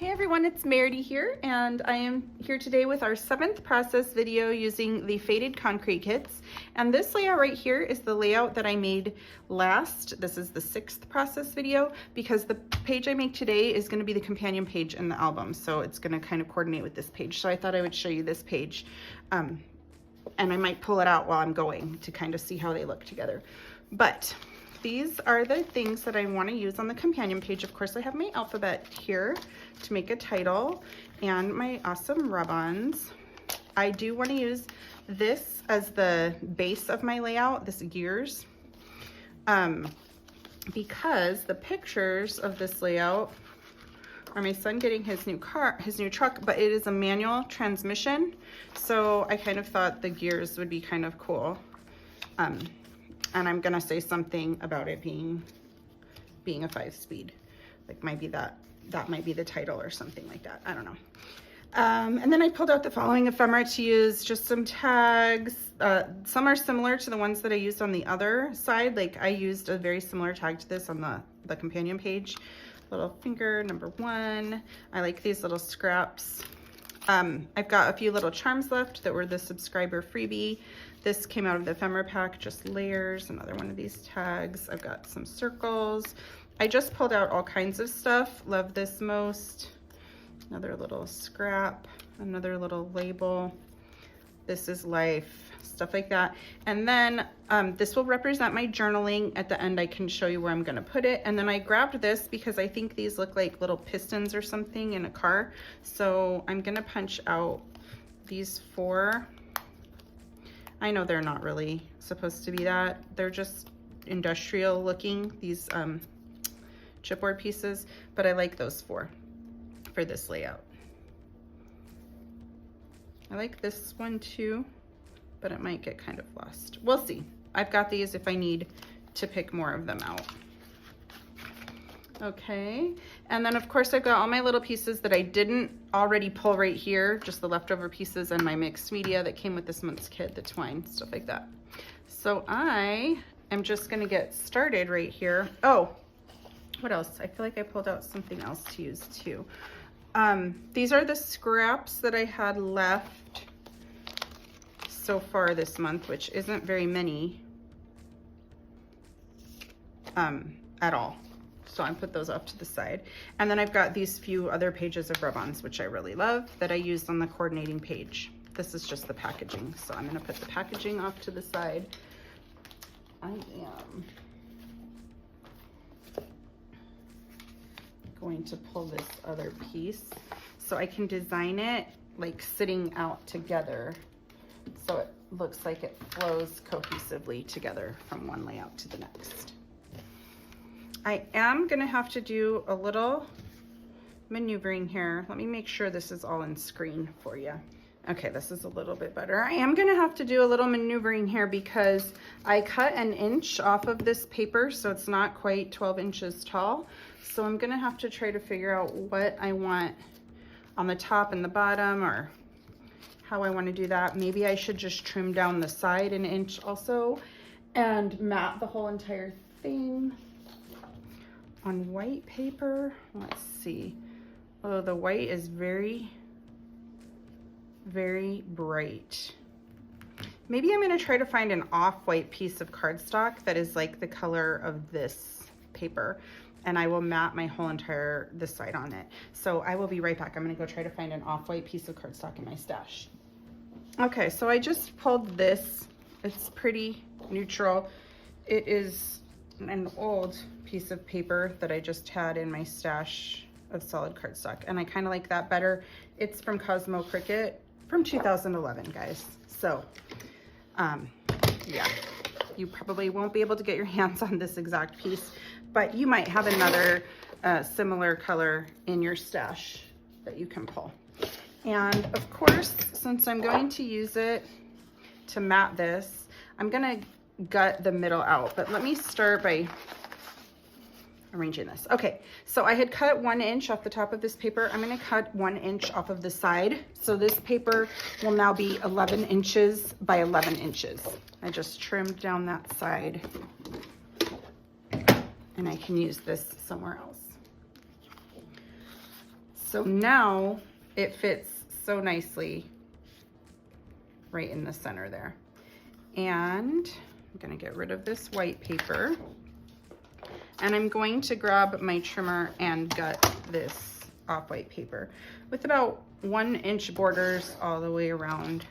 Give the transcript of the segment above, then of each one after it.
Hey everyone, it's Meridy here, and I am here today with our 7th process video using the faded concrete kits. And this layout right here is the layout that I made last. This is the 6th process video because the page I make today is going to be the companion page in the album, so it's going to kind of coordinate with this page. So I thought I would show you this page, and I might pull it out while I'm going to kind of see how they look together. But these are the things that I want to use on the companion page. Of course, I have my alphabet here to make a title and my awesome rub-ons. I do want to use this as the base of my layout, this gears, because the pictures of this layout are my son getting his new truck, but it is a manual transmission. So I kind of thought the gears would be kind of cool. And I'm gonna say something about it being a 5-speed. Like maybe that might be the title or something like that. I don't know. And then I pulled out the following ephemera to use, just some tags. Some are similar to the ones that I used on the other side. Like I used a very similar tag to this on the companion page. Little finger, number 1. I like these little scraps. I've got a few little charms left that were the subscriber freebie. This came out of the ephemera pack, just layers, another one of these tags. I've got some circles. I just pulled out all kinds of stuff. Love this most. Another little scrap, another little label. This is life, stuff like that. And then this will represent my journaling. At the end, I can show you where I'm gonna put it. And then I grabbed this because I think these look like little pistons or something in a car. So I'm gonna punch out these 4. I know they're not really supposed to be that. They're just industrial looking, these chipboard pieces, but I like those 4 for this layout. I like this one too, but it might get kind of lost. We'll see. I've got these if I need to pick more of them out. Okay, and then of course I've got all my little pieces that I didn't already pull right here, just the leftover pieces and my mixed media that came with this month's kit, the twine, stuff like that. So I am just gonna get started right here. Oh, what else? I feel like I pulled out something else to use too. These are the scraps that I had left so far this month, which isn't very many at all. So I put those off to the side. And then I've got these few other pages of rub-ons, which I really love, that I used on the coordinating page. This is just the packaging. So I'm gonna put the packaging off to the side. I am going to pull this other piece so I can design it like sitting out together. So it looks like it flows cohesively together from one layout to the next. I am gonna have to do a little maneuvering here. Let me make sure this is all in screen for you. Okay, this is a little bit better. I am gonna have to do a little maneuvering here because I cut 1 inch off of this paper, so it's not quite 12 inches tall. So I'm gonna have to try to figure out what I want on the top and the bottom, or how I wanna do that. Maybe I should just trim down the side 1 inch also and mat the whole entire thing on white paper. Let's see. Oh, the white is very, very bright. Maybe I'm gonna try to find an off-white piece of cardstock that is like the color of this paper, and I will mat my whole entire this side on it. So I will be right back. I'm gonna go try to find an off-white piece of cardstock in my stash. Okay, so I just pulled this. It's pretty neutral. It is an old piece of paper that I just had in my stash of solid cardstock, and I kind of like that better. It's from Cosmo Cricut from 2011, guys. So yeah, you probably won't be able to get your hands on this exact piece, but you might have another similar color in your stash that you can pull. And of course, since I'm going to use it to mat this, I'm gonna gut the middle out, but let me start by arranging this. Okay, so I had cut 1 inch off the top of this paper. I'm gonna cut 1 inch off of the side. So this paper will now be 11 inches by 11 inches. I just trimmed down that side and I can use this somewhere else. So now it fits so nicely right in the center there. And I'm gonna get rid of this white paper. And I'm going to grab my trimmer and gut this off-white paper with about 1 inch borders all the way around.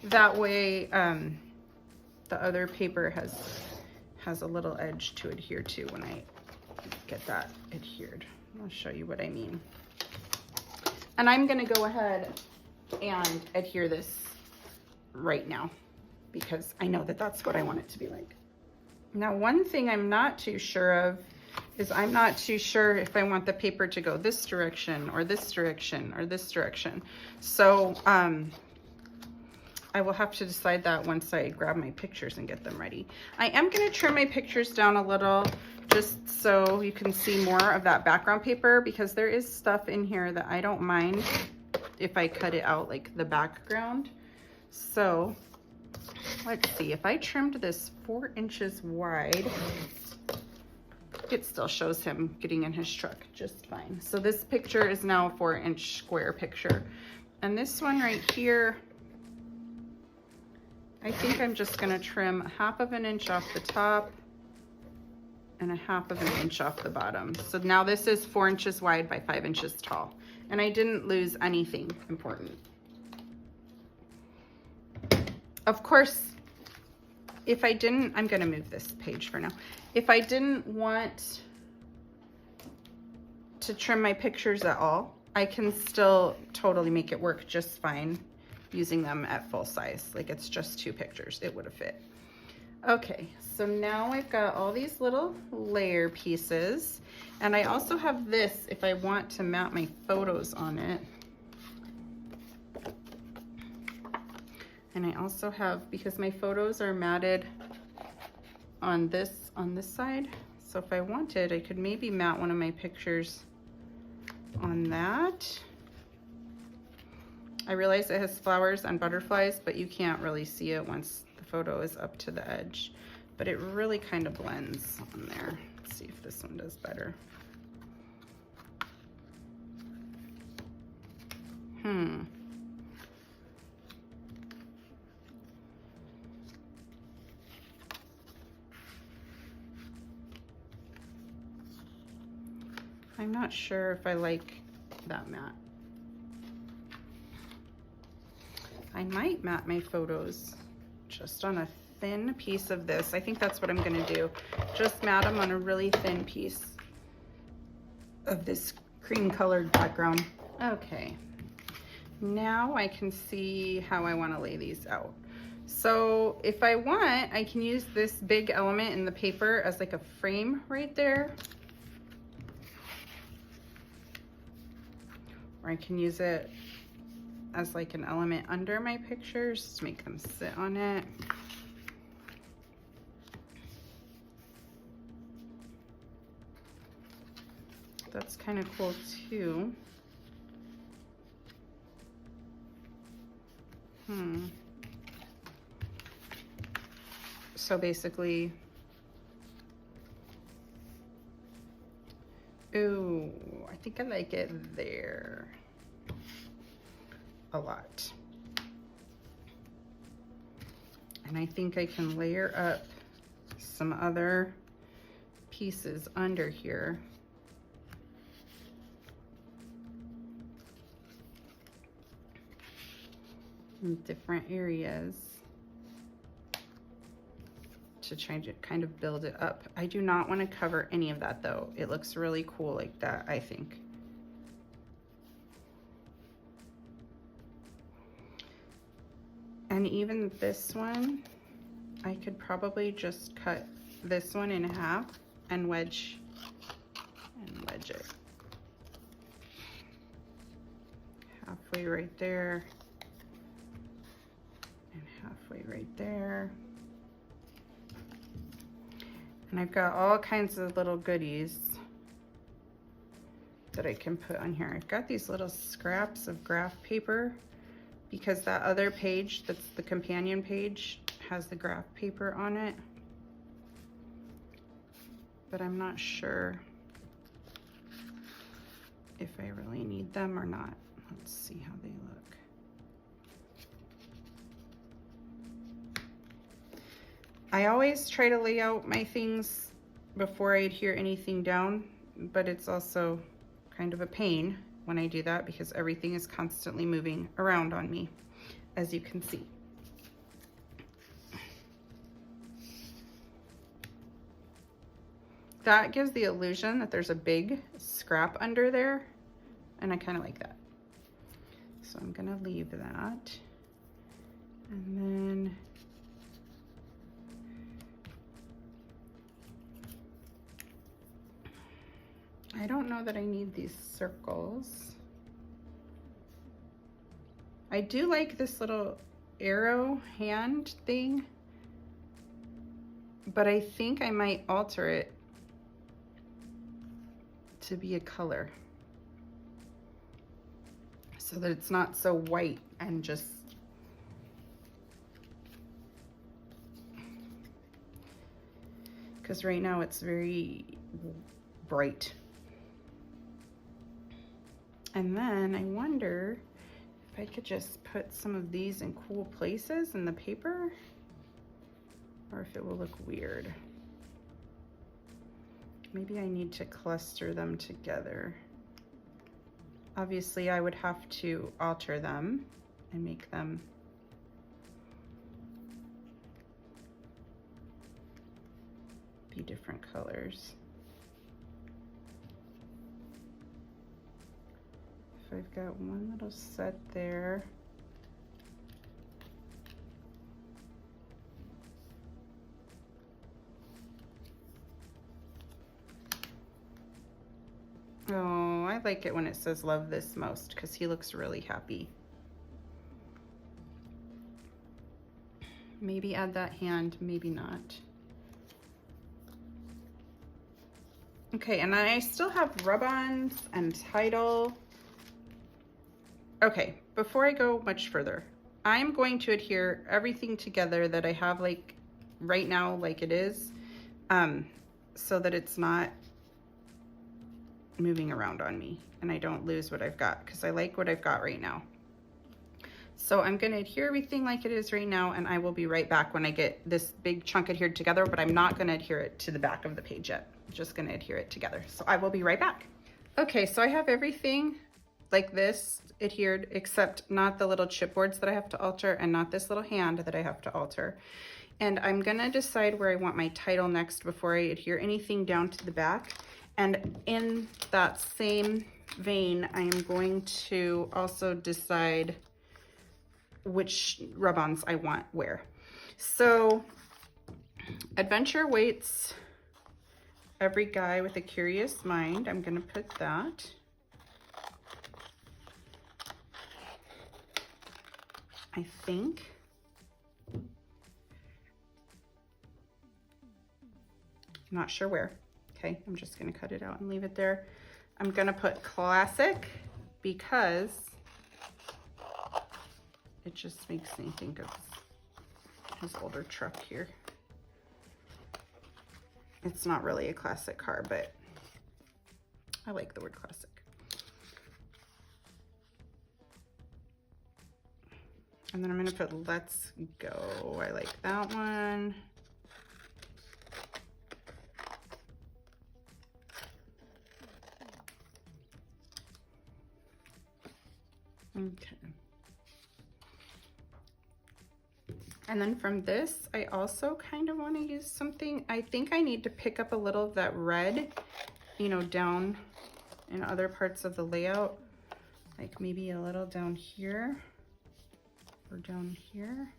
That way the other paper has a little edge to adhere to when I get that adhered. I'll show you what I mean. And I'm gonna go ahead and adhere this right now because I know that that's what I want it to be like. Now, one thing I'm not too sure of is I'm not too sure if I want the paper to go this direction or this direction or this direction. So I will have to decide that once I grab my pictures and get them ready. I am gonna trim my pictures down a little just so you can see more of that background paper because there is stuff in here that I don't mind if I cut it out, like the background. So let's see, if I trimmed this 4 inches wide, it still shows him getting in his truck just fine. So this picture is now a 4-inch square picture. And this one right here, I think I'm just gonna trim 1/2 inch off the top and 1/2 inch off the bottom. So now this is 4 inches wide by 5 inches tall. And I didn't lose anything important. Of course, if I didn't, I'm gonna move this page for now. If I didn't want to trim my pictures at all, I can still totally make it work just fine using them at full size. Like it's just 2 pictures, it would have fit. Okay, so now I've got all these little layer pieces, and I also have this if I want to mount my photos on it. And I also have, because my photos are matted on this side, so if I wanted, I could maybe mount one of my pictures on that. I realize it has flowers and butterflies, but you can't really see it once the photo is up to the edge. But it really kind of blends on there. Let's see if this one does better. I'm not sure if I like that matte. I might matte my photos just on a thin piece of this. I think that's what I'm gonna do. Just matte them on a really thin piece of this cream colored background. Okay, now I can see how I wanna lay these out. So if I want, I can use this big element in the paper as like a frame right there. Or I can use it as like an element under my pictures to make them sit on it. That's kind of cool too. So basically, ooh, I think I like it there a lot. And I think I can layer up some other pieces under here. In different areas to try to kind of build it up. I do not want to cover any of that though. It looks really cool like that, I think. And even this one, I could probably just cut this one in half and wedge it. Halfway right there. And halfway right there. And I've got all kinds of little goodies that I can put on here. I've got these little scraps of graph paper because that other page, that's the companion page, has the graph paper on it. But I'm not sure if I really need them or not. Let's see how they look. I always try to lay out my things before I adhere anything down, but it's also kind of a pain when I do that because everything is constantly moving around on me, as you can see. That gives the illusion that there's a big scrap under there, and I kind of like that. So I'm gonna leave that. And then I don't know that I need these circles. I do like this little arrow hand thing, but I think I might alter it to be a color so that it's not so white and just because right now it's very bright. And then I wonder if I could just put some of these in cool places in the paper, or if it will look weird. Maybe I need to cluster them together. Obviously, I would have to alter them and make them be different colors. I've got one little set there. Oh, I like it when it says love this most because he looks really happy. Maybe add that hand, maybe not. Okay, and I still have rub-ons and title. Okay, before I go much further, I'm going to adhere everything together that I have like right now like it is, so that it's not moving around on me and I don't lose what I've got because I like what I've got right now. So I'm going to adhere everything like it is right now, and I will be right back when I get this big chunk adhered together, but I'm not going to adhere it to the back of the page yet. I'm just going to adhere it together. So I will be right back. Okay, so I have everything like this adhered, except not the little chipboards that I have to alter and not this little hand that I have to alter. And I'm gonna decide where I want my title next before I adhere anything down to the back. And in that same vein, I am going to also decide which rub-ons I want where. So Adventure waits every guy with a curious mind. I'm gonna put that. I think. I'm not sure where. Okay, I'm just gonna cut it out and leave it there. I'm gonna put classic because it just makes me think of his older truck here. It's not really a classic car, but I like the word classic. And then I'm gonna put let's go. I like that one. Okay. And then from this, I also kind of want to use something. I think I need to pick up a little of that red, you know, down in other parts of the layout. Like maybe a little down here or down here.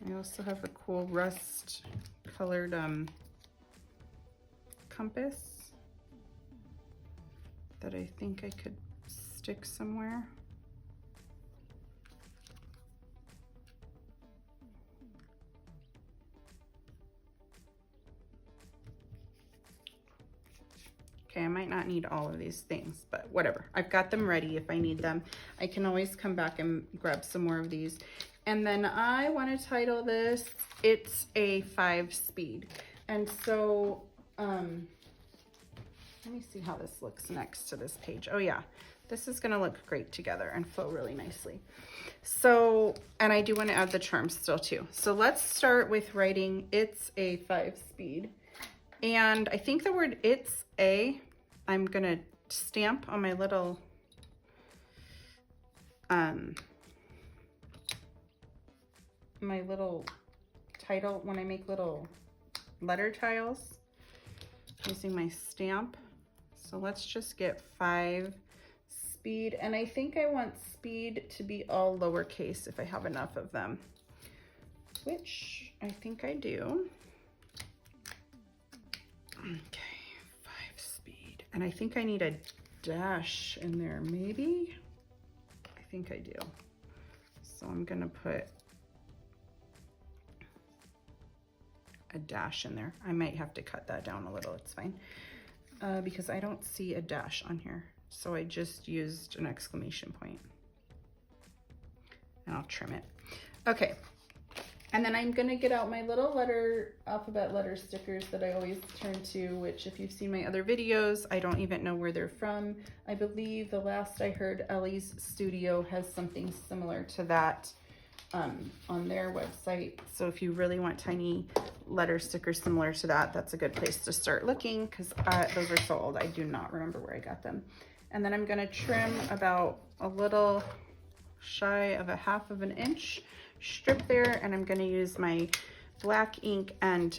I also have a cool rust colored compass that I think I could stick somewhere. Okay, I might not need all of these things, but whatever. I've got them ready if I need them. I can always come back and grab some more of these. And then I want to title this, It's a 5-Speed. And so, let me see how this looks next to this page. Oh yeah, this is gonna look great together and flow really nicely. So, and I do want to add the charms still too. So let's start with writing "It's a 5-speed." And I think the word "it's a," I'm gonna stamp on my little, my little title when I make little letter tiles using my stamp. So let's just get 5-speed, and I think I want speed to be all lowercase if I have enough of them, which I think I do. Okay, 5-speed, and I think I need a dash in there, maybe. I think I do. So I'm gonna put a dash in there. I might have to cut that down a little, it's fine. Because I don't see a dash on here. So I just used an exclamation point. And I'll trim it. Okay. And then I'm gonna get out my little alphabet letter stickers that I always turn to, which if you've seen my other videos, I don't even know where they're from. I believe the last I heard, Ellie's Studio has something similar to that on their website. So if you really want tiny letter stickers similar to that, that's a good place to start looking, because those are so old, I do not remember where I got them. And then I'm gonna trim about a little shy of a 1/2 inch strip there, and I'm gonna use my black ink and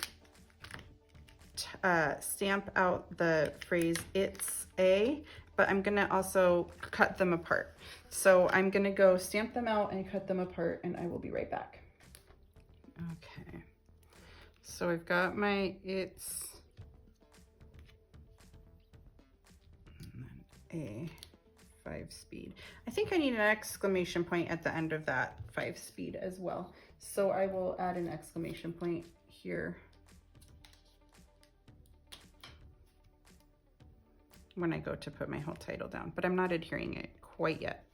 stamp out the phrase "it's a," but I'm gonna also cut them apart. So I'm gonna go stamp them out and cut them apart, and I will be right back. Okay, so I've got my "it's" and then a 5-speed. I think I need an exclamation point at the end of that 5-speed as well. So I will add an exclamation point here when I go to put my whole title down, but I'm not adhering it quite yet.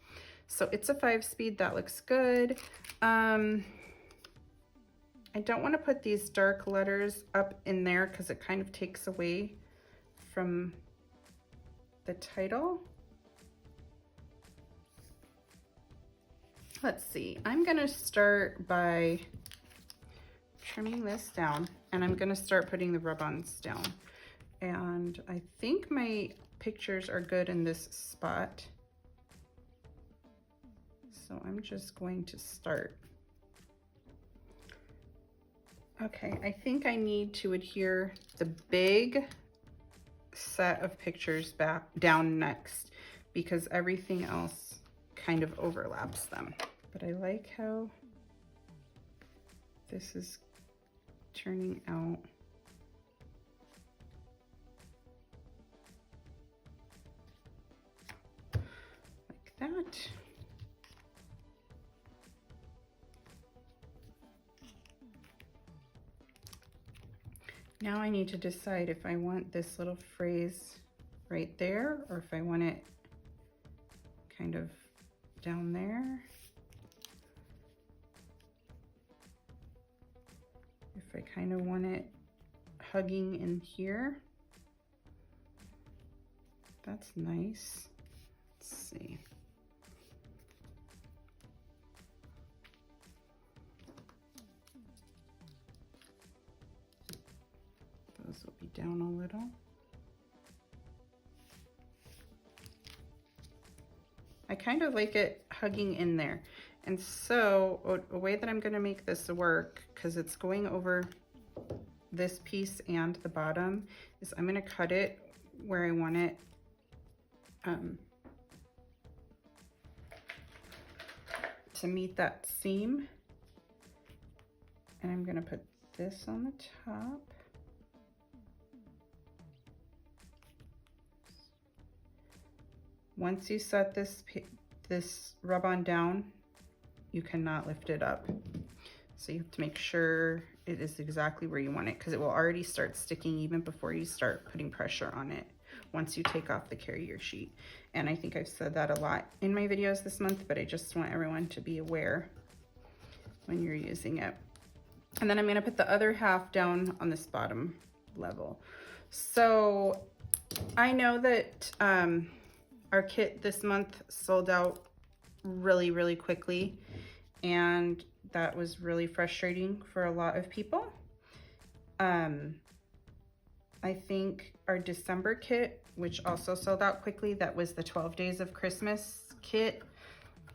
So it's a 5-speed, that looks good. I don't want to put these dark letters up in there because it kind of takes away from the title. Let's see, I'm gonna start by trimming this down, and I'm gonna start putting the rub-ons down. And I think my pictures are good in this spot. So I'm just going to start. Okay, I think I need to adhere the big set of pictures back down next, because everything else kind of overlaps them. But I like how this is turning out. Like that. Now I need to decide if I want this little phrase right there, or if I want it kind of down there. If I kind of want it hugging in here. That's nice. Let's see. Those will be down a little. I kind of like it hugging in there. And so a way that I'm going to make this work, because it's going over this piece and the bottom, is I'm going to cut it where I want it to meet that seam. And I'm going to put this on the top. Once you set this rub-on down, you cannot lift it up. So you have to make sure it is exactly where you want it, because it will already start sticking even before you start putting pressure on it once you take off the carrier sheet. And I think I've said that a lot in my videos this month, but I just want everyone to be aware when you're using it. And then I'm gonna put the other half down on this bottom level. So I know that our kit this month sold out really, really quickly, and that was really frustrating for a lot of people. I think our December kit, which also sold out quickly, that was the 12 Days of Christmas kit,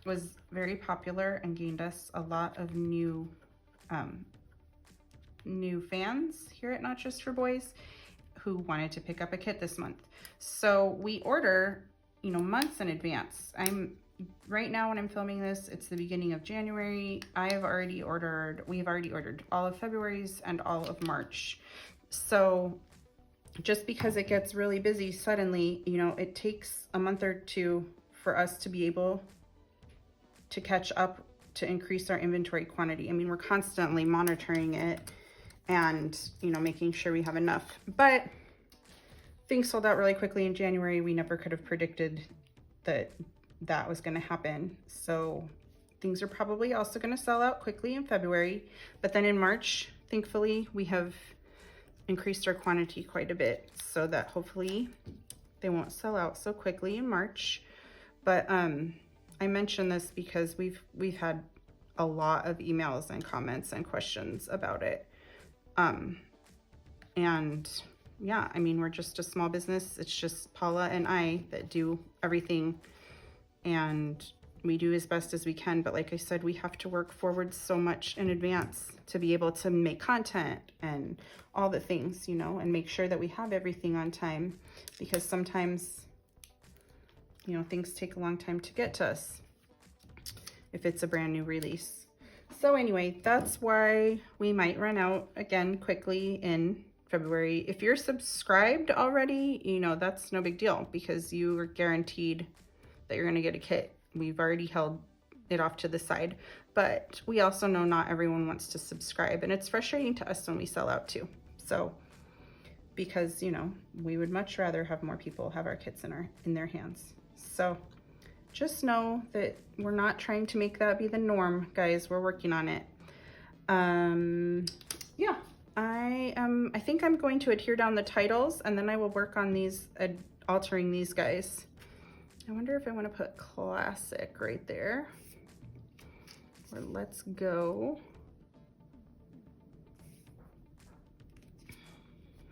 was very popular and gained us a lot of new fans here at Not Just for Boys who wanted to pick up a kit this month. So we order, you know, months in advance. Right now when I'm filming this, it's the beginning of January. we've already ordered all of February's and all of March. So just because it gets really busy suddenly, you know, it takes a month or two for us to be able to catch up, to increase our inventory quantity. I mean, we're constantly monitoring it and, you know, making sure we have enough. But things sold out really quickly in January. We never could have predicted that that was going to happen. So things are probably also going to sell out quickly in February. But then in March, thankfully, we have increased our quantity quite a bit so that hopefully they won't sell out so quickly in March. But I mention this because we've had a lot of emails and comments and questions about it. And yeah, I mean, we're just a small business. It's just Paula and I that do everything, and we do as best as we can. But like I said, we have to work forward so much in advance to be able to make content and all the things, you know, and make sure that we have everything on time, because sometimes, you know, things take a long time to get to us if it's a brand new release. So anyway, that's why we might run out again quickly in February. If you're subscribed already, you know, that's no big deal because you are guaranteed that you're gonna get a kit. We've already held it off to the side, but we also know not everyone wants to subscribe, and it's frustrating to us when we sell out too. So, because, you know, we would much rather have more people have our kits in their hands. So just know that we're not trying to make that be the norm, guys. We're working on it. Yeah, I think I'm going to adhere down the titles, and then I will work on these, altering these guys. I wonder if I want to put classic right there, or let's go.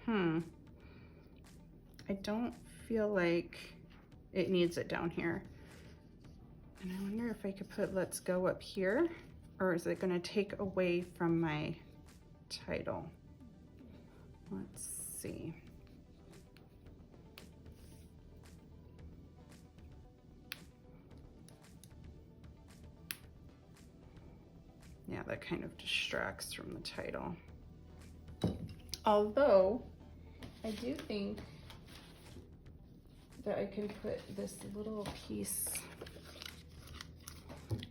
I don't feel like it needs it down here. And I wonder if I could put let's go up here, or is it going to take away from my title? Let's see. Yeah, that kind of distracts from the title. Although, I do think that I can put this little piece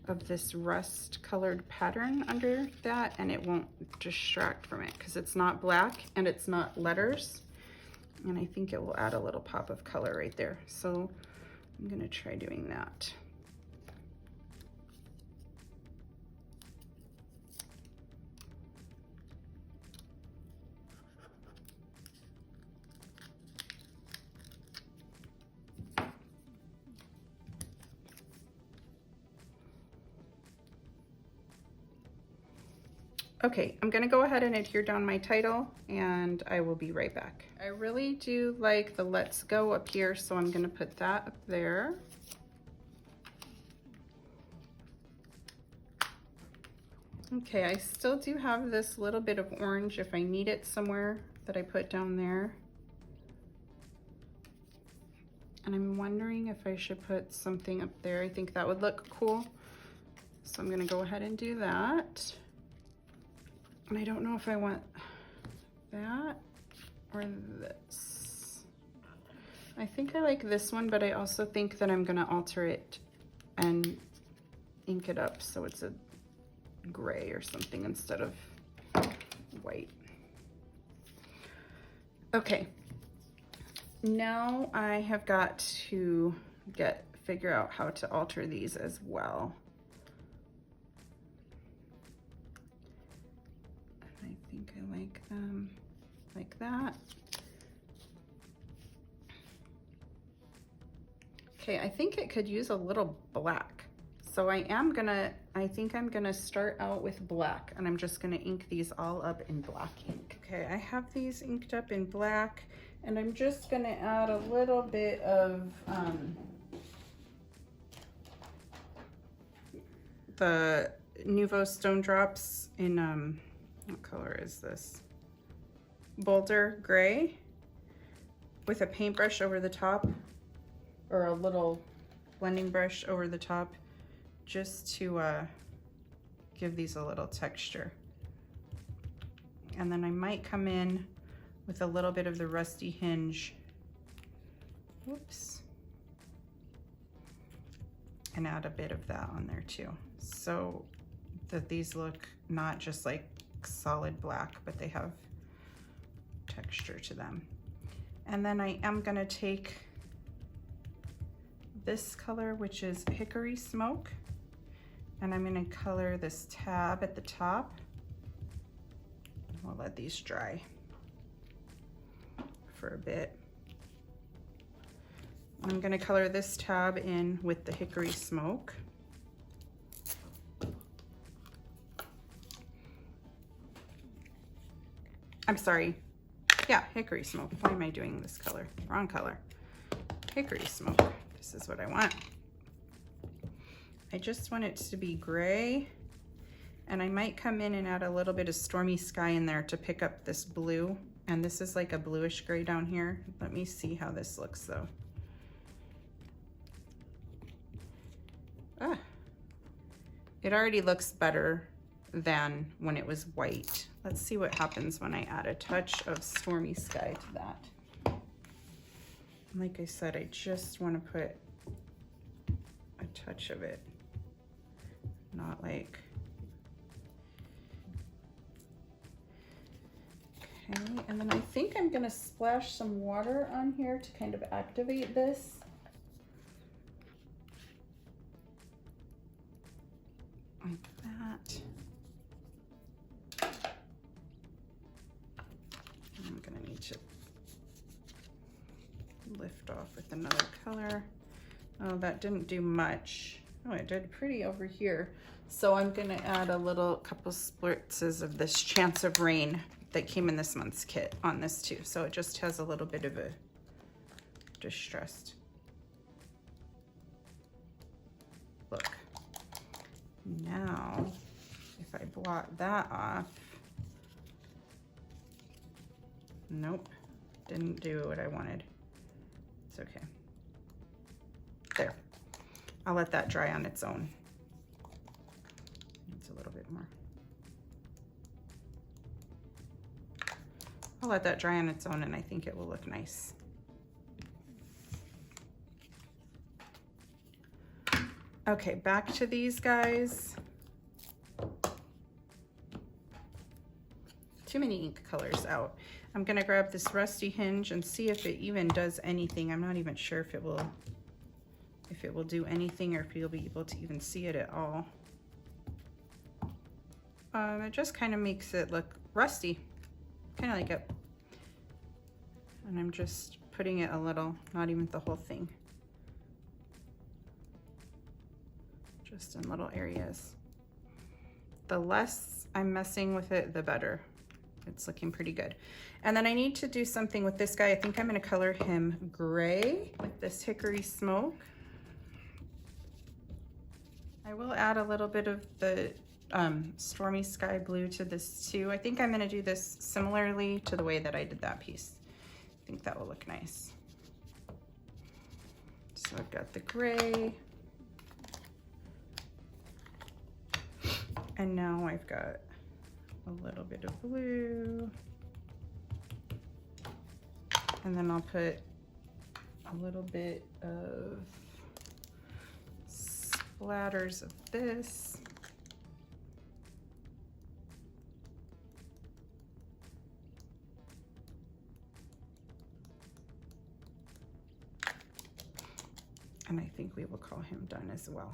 of this rust colored pattern under that, and it won't distract from it because it's not black and it's not letters, and I think it will add a little pop of color right there. So I'm gonna try doing that. Okay, I'm gonna go ahead and adhere down my title, and I will be right back. I really do like the let's go up here, so I'm gonna put that up there. Okay, I still do have this little bit of orange if I need it somewhere that I put down there. And I'm wondering if I should put something up there. I think that would look cool. So I'm gonna go ahead and do that. And I don't know if I want that or this. I think I like this one, but I also think that I'm gonna alter it and ink it up so it's a gray or something instead of white. Okay, now I have got to figure out how to alter these as well. like them like that. Okay, I think it could use a little black. So I think I'm gonna start out with black, and I'm just gonna ink these all up in black ink. Okay, I have these inked up in black, and I'm just gonna add a little bit of the Nuvo Stone Drops in, what color is this? Boulder Gray, with a paintbrush over the top, or a little blending brush over the top, just to give these a little texture. And then I might come in with a little bit of the Rusty Hinge, whoops, and add a bit of that on there too, so that these look not just like solid black, but they have texture to them. And then I am gonna take this color, which is Hickory Smoke, and I'm gonna color this tab at the top. We'll let these dry for a bit. I'm gonna color this tab in with the Hickory Smoke. I'm sorry, yeah, Hickory Smoke. Why am I doing this color? Wrong color. Hickory Smoke, this is what I want. I just want it to be gray, and I might come in and add a little bit of Stormy Sky in there to pick up this blue, and this is like a bluish gray down here. Let me see how this looks though. It already looks better than when it was white. Let's see what happens when I add a touch of Stormy Sky to that. Like I said, I just want to put a touch of it, not like, okay. And then I think I'm gonna splash some water on here to kind of activate this. Like that. I'm gonna need to lift off with another color. Oh, that didn't do much. Oh, it did pretty over here. So I'm gonna add a couple spritzes of this Chance of Rain that came in this month's kit on this too. So it just has a little bit of a distressed look. Now, if I blot that off, nope, didn't do what I wanted. It's okay. There. I'll let that dry on its own. It's a little bit more. I'll let that dry on its own, and I think it will look nice. Okay, back to these guys. Too many ink colors out. I'm gonna grab this Rusty Hinge and see if it even does anything. I'm not even sure if it will do anything, or if you'll be able to even see it at all. It just kind of makes it look rusty, kind of like it. And I'm just putting it a little, not even the whole thing. Just in little areas. The less I'm messing with it, the better. It's looking pretty good. And then I need to do something with this guy. I think I'm gonna color him gray with this Hickory Smoke. I will add a little bit of the Stormy Sky Blue to this too. I think I'm gonna do this similarly to the way that I did that piece. I think that will look nice. So I've got the gray. And now I've got a little bit of blue. And then I'll put a little bit of splatters of this. And I think we will call him done as well.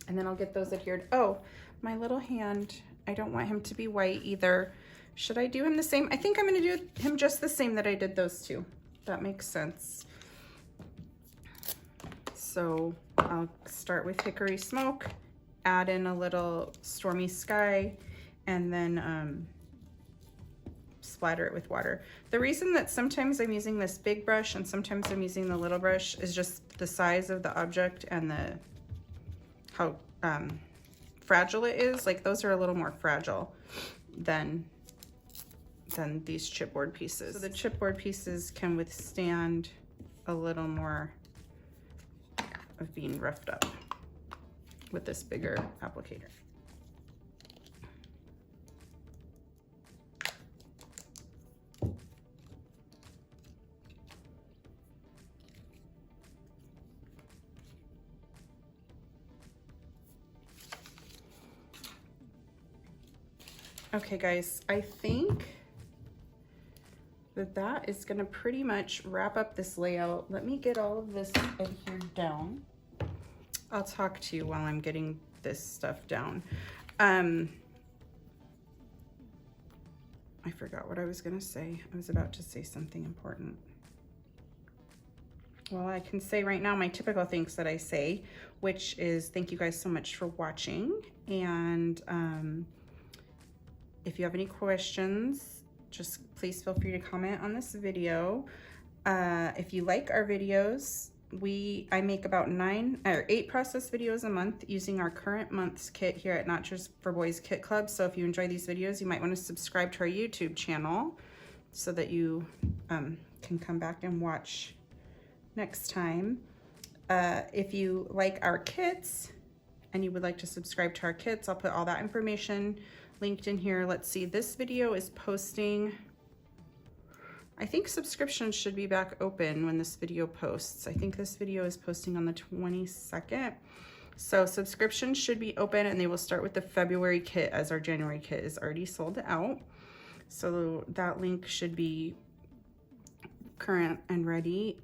And then I'll get those adhered. Oh, my little hand, I don't want him to be white either. Should I do him the same? I think I'm gonna do him just the same that I did those two. That makes sense. So I'll start with Hickory Smoke, add in a little Stormy Sky, and then splatter it with water. The reason that sometimes I'm using this big brush and sometimes I'm using the little brush is just the size of the object and how fragile it is. Like those are a little more fragile than these chipboard pieces. So the chipboard pieces can withstand a little more of being roughed up with this bigger applicator. Okay guys, I think that is gonna pretty much wrap up this layout. Let me get all of this adhered down. I'll talk to you while I'm getting this stuff down. I forgot what I was gonna say. I was about to say something important. Well, I can say right now my typical things that I say, which is thank you guys so much for watching. And if you have any questions, just please feel free to comment on this video. If you like our videos, I make about 9 or 8 process videos a month using our current month's kit here at Not Just for Boys Kit Club. So if you enjoy these videos, you might want to subscribe to our YouTube channel so that you can come back and watch next time. If you like our kits and you would like to subscribe to our kits, I'll put all that information linked in here. Let's see, this video is posting, I think subscriptions should be back open when this video posts. I think this video is posting on the 22nd. So subscriptions should be open and they will start with the February kit as our January kit is already sold out. So that link should be current and ready.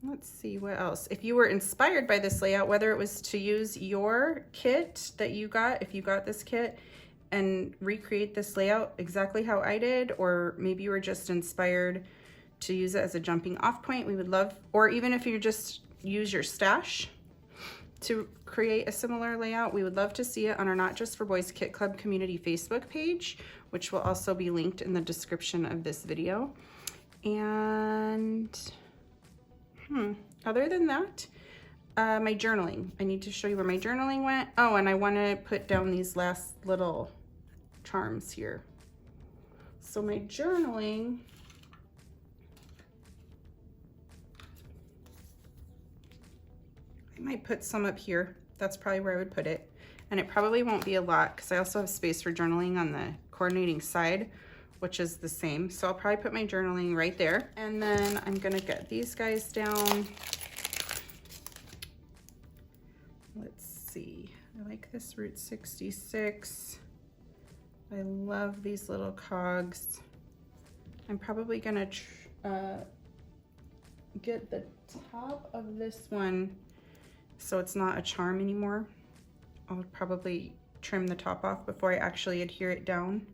Let's see what else. If you were inspired by this layout, whether it was to use your kit that you got, if you got this kit, and recreate this layout exactly how I did, or maybe you were just inspired to use it as a jumping off point, we would love, or even if you just use your stash to create a similar layout, we would love to see it on our Not Just for Boys Kit Club community Facebook page, which will also be linked in the description of this video. And other than that, my journaling. I need to show you where my journaling went. Oh, and I want to put down these last little charms here. So my journaling, I might put some up here. That's probably where I would put it. And it probably won't be a lot because I also have space for journaling on the coordinating side, which is the same. So I'll probably put my journaling right there. And then I'm gonna get these guys down. Let's see, I like this Route 66. I love these little cogs. I'm probably gonna get the top of this one so it's not a charm anymore. I'll probably trim the top off before I actually adhere it down.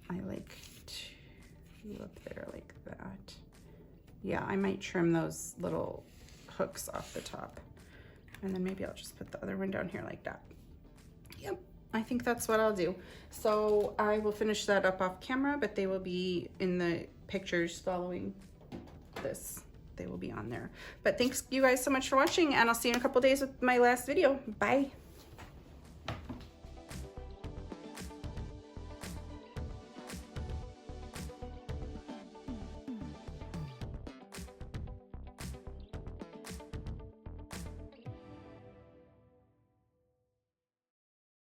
I like two up there like that. Yeah, I might trim those little hooks off the top. And then maybe I'll just put the other one down here like that. Yep, I think that's what I'll do. So I will finish that up off camera, but they will be in the pictures following this. They will be on there. But thanks you guys so much for watching, and I'll see you in a couple days with my last video. Bye.